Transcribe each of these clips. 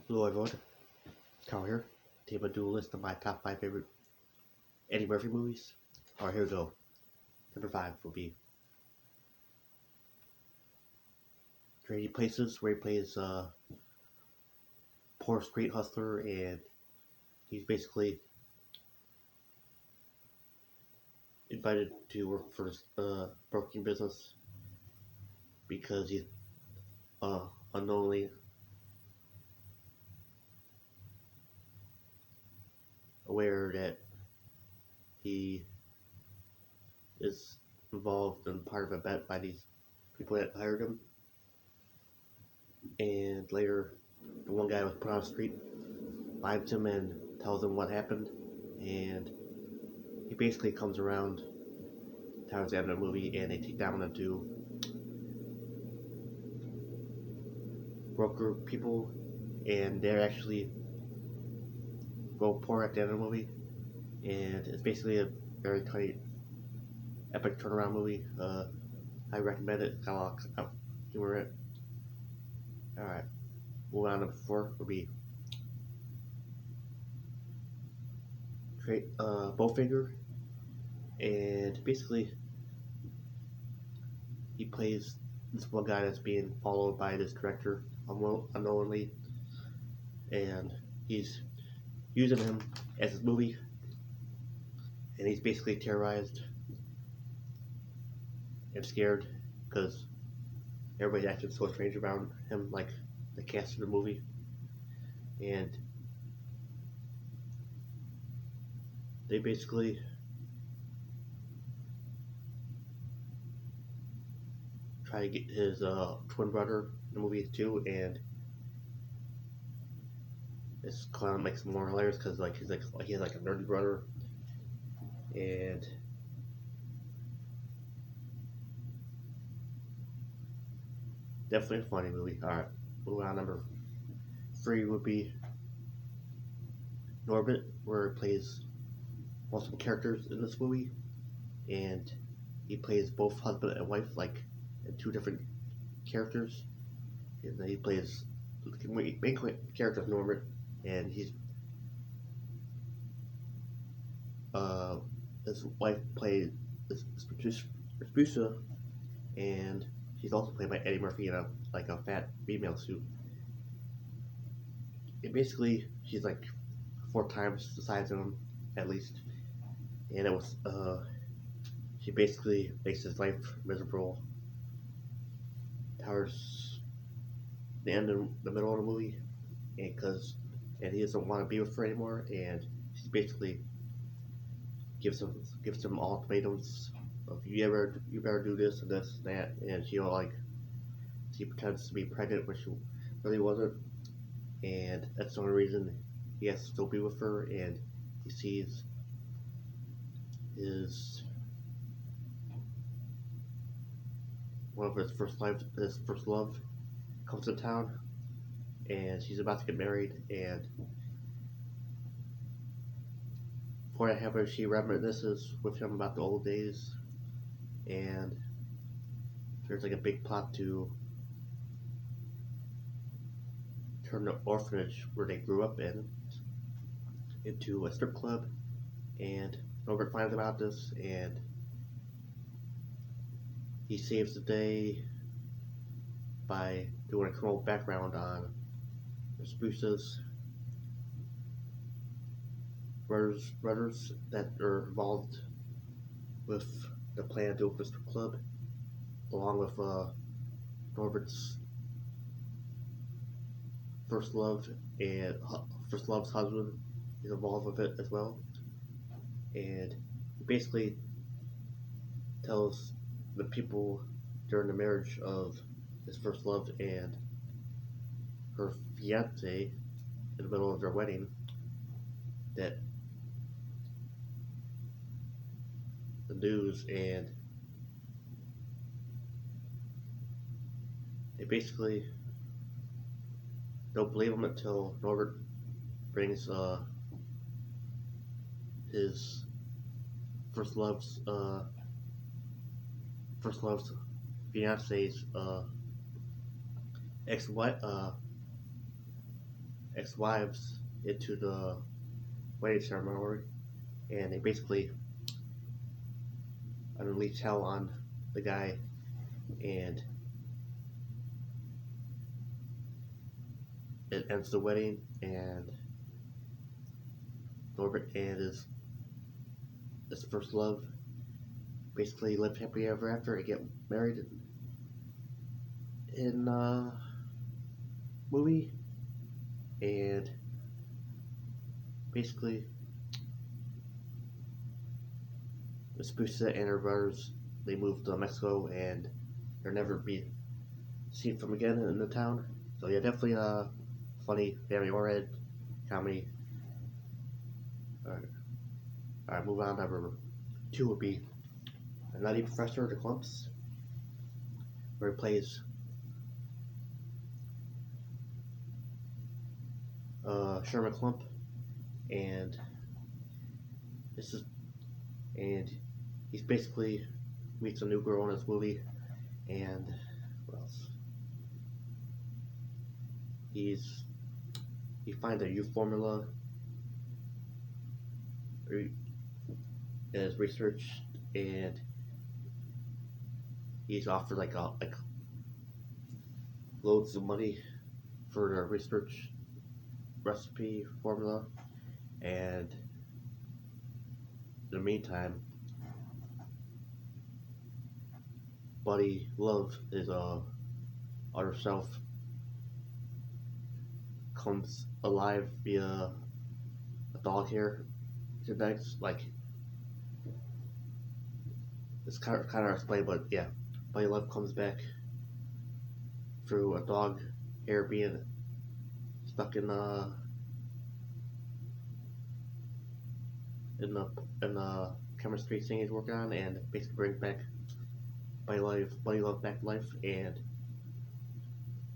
Hello everyone, Carl here. Today I'm going to do a list of my top 5 favorite Eddie Murphy movies. Alright, here we go. Number 5 will be Trading Places, where he plays poor street hustler, and he's basically invited to work for his broking business because he's uh, unknowingly aware that he is involved in part of a bet by these people that hired him. And later, the one guy was put on the street, finds him and tells him what happened, and he basically comes around towards the end of the movie, and they take down the two broker people, and they're actually go poor at the end of the movie, and it's basically a very tight, epic turnaround movie. I recommend it. Got a lot of humor in it. All right, move on. Number 4 will be Bowfinger, and basically he plays this one guy that's being followed by this director unknowingly, and he's using him as his movie, and he's basically terrorized and scared because everybody's acting so strange around him, like the cast of the movie, and they basically try to get his twin brother in the movie too, and it's kind of makes him more hilarious because he has like a nerdy brother, and definitely a funny movie. All right, moving on. Number 3 would be Norbit, where he plays multiple characters in this movie, and he plays both husband and wife, like in two different characters. And then he plays the main character of Norbit, and he's uh his wife played this producer, and she's also played by Eddie Murphy in a fat female suit. And basically, she's like 4 times the size of him, at least. And she basically makes his life miserable towards the end of the middle of the movie, and he doesn't want to be with her anymore, and she basically gives him ultimatums of you better do this and this and that, and she pretends to be pregnant when she really wasn't, and that's the only reason he has to still be with her, and he sees his one of his first love comes to town, and she's about to get married, and before that happens, she reminisces with him about the old days, and there's like a big plot to turn the orphanage where they grew up into a strip club, and Norbert finds about this, and he saves the day by doing a criminal background on Spruce's brothers that are involved with the plan to open a strip club, along with Norbert's first love and first love's husband is involved with it as well, and he basically tells the people during the marriage of his first love and her fiance in the middle of their wedding that the news, and they basically don't believe him until Norbert brings his first love's uh, first love's fiance's ex wife ex-wives into the wedding ceremony, and they basically unleash hell on the guy, and it ends the wedding, and Norbert and his first love basically live happily ever after and get married in movie, and basically Espusa and her brothers, they moved to Mexico, and they'll never be seen from again in the town. So yeah, definitely funny, very oriented comedy. Alright, move on. Number 2 would be The Nutty Professor, The Clumps, where he plays Sherman Clump, and this is and he's basically meets a new girl in this movie, and what else? He finds a U formula in his research, and he's offered like loads of money for the research recipe formula, and in the meantime, Buddy Love, his other self, comes alive via a dog hair genetics. Like, it's kind of explained, but yeah, Buddy Love comes back through a dog hair being stuck in the in the chemistry thing he's working on, and basically brings back Buddy Love back to life, and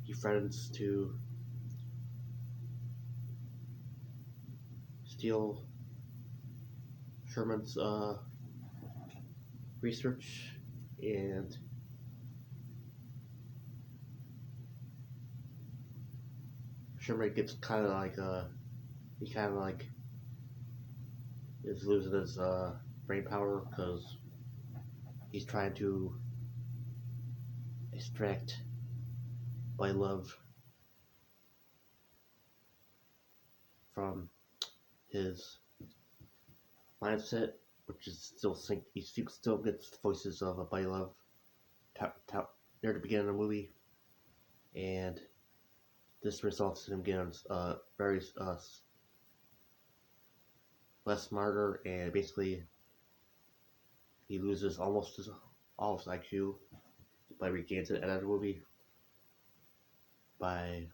he threatens to steal Sherman's research, and Sherman gets kind of like he kind of like is losing his brain power because he's trying to extract Buddy Love from his mindset, which is still he still gets voices of a Buddy Love near the beginning of the movie, and this results in him getting very less smarter, and basically he loses almost all his IQ, but regains it at the end of the movie by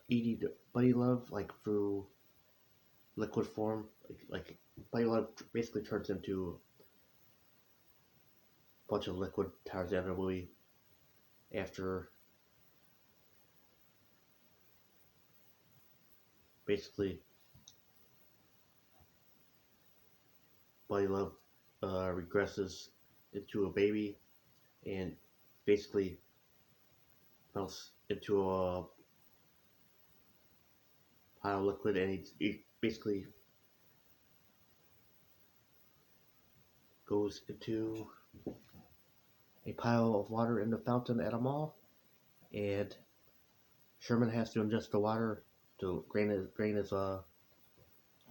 eating Buddy Love like through liquid form. Like Buddy Love basically turns into a bunch of liquid towards the end of the movie after basically Buddy Love regresses into a baby and basically melts into a pile of liquid, and he basically goes into a pile of water in the fountain at a mall, and Sherman has to ingest the water to gain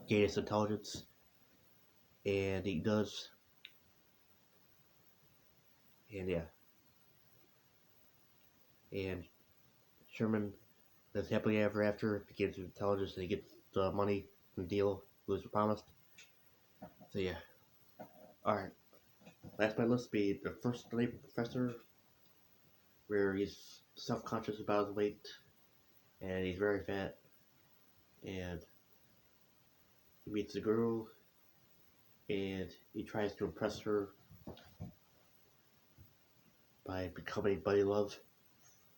his intelligence, and he does, and yeah, and Sherman lives happily ever after, gains his intelligence, and he gets the money from the deal he was promised. So yeah, all right. Last on my list be The First Nutty Professor, where he's self-conscious about his weight, and he's very fat, and he meets a girl, and he tries to impress her by becoming Buddy Love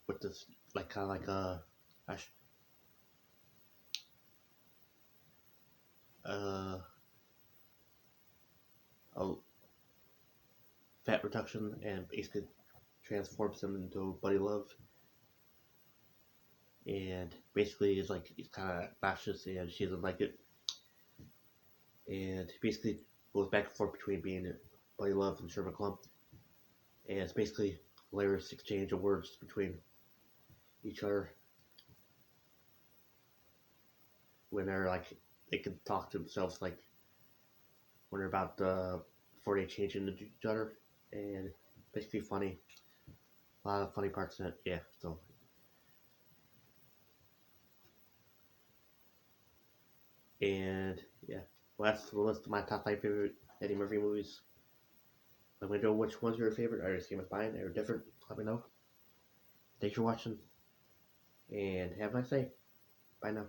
with this kind of like a fat reduction, and basically transforms him into Buddy Love, and basically is like he's kind of fascist and she doesn't like it, and basically goes back and forth between being Buddy Love and Sherman Clump, and it's basically hilarious exchange of words between each other when they're like they can talk to themselves like when they're about before they change into each other, and basically funny, a lot of funny parts in it. Yeah, so and yeah, well that's the list of my top 5 favorite Eddie Murphy movies. Let me know which ones are your favorite. Are the same as mine? Are different? Let me know. Thanks for watching, and have a nice day. Bye now.